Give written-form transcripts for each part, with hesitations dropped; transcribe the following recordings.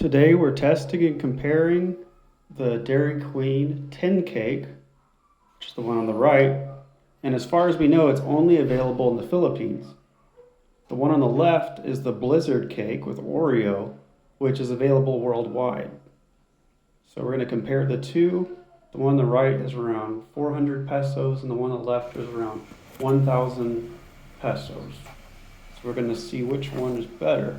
Today we're testing and comparing the Dairy Queen tin cake, which is the one on the right, and as far as we know it's only available in the Philippines. The one on the left is the Blizzard cake with Oreo, which is available worldwide. So we're going to compare the two. The one on the right is around 400 pesos and the one on the left is around 1,000 pesos. So we're going to see which one is better.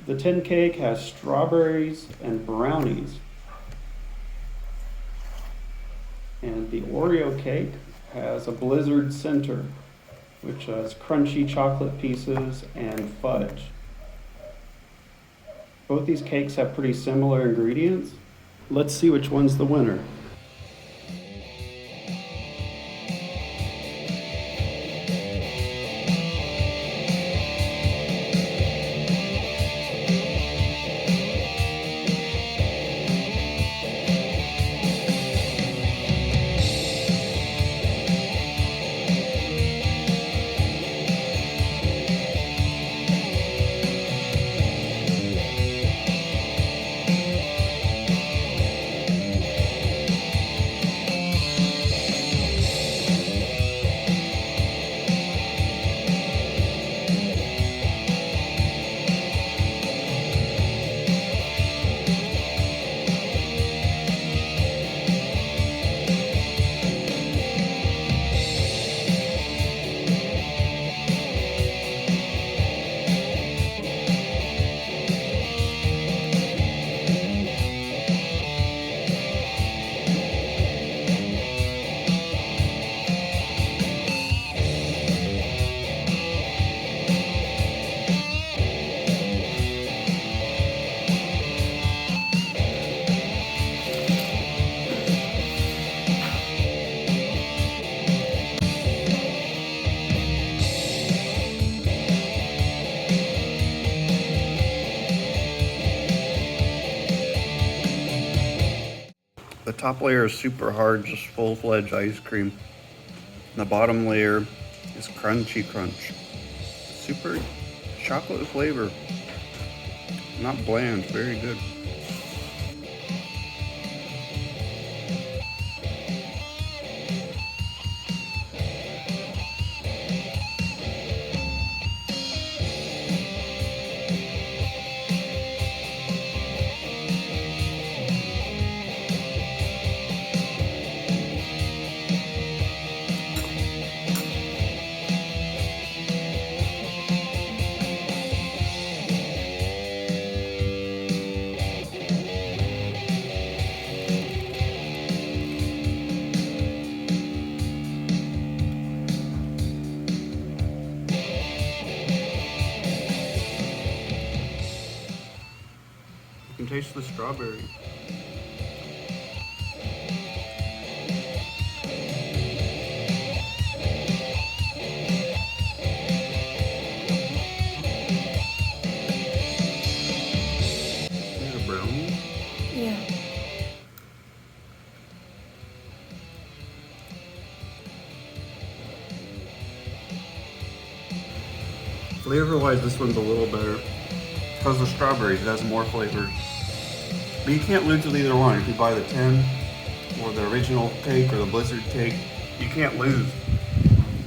The tin cake has strawberries and brownies. And the Oreo cake has a Blizzard center, which has crunchy chocolate pieces and fudge. Both these cakes have pretty similar ingredients. Let's see which one's the winner. The top layer is super hard, just full-fledged ice cream. And the bottom layer is crunchy crunch. Super chocolate flavor. Not bland, very good. You can taste the strawberry. These are brownies? Yeah. Flavor-wise, this one's a little better. Because the strawberries, it has more flavor. But you can't lose with either one. If you buy the tin, or the original cake, or the Blizzard cake, you can't lose.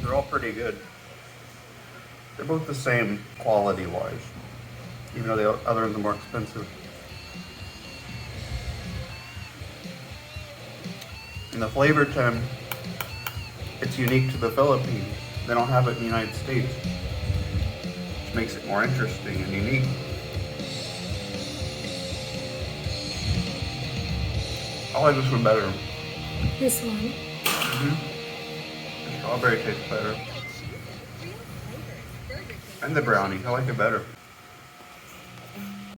They're all pretty good. They're both the same quality-wise, even though the other ones are more expensive. And the flavor tin, it's unique to the Philippines. They don't have it in the United States, which makes it more interesting and unique. I like this one better. This one. The strawberry tastes better. And the brownie, I like it better.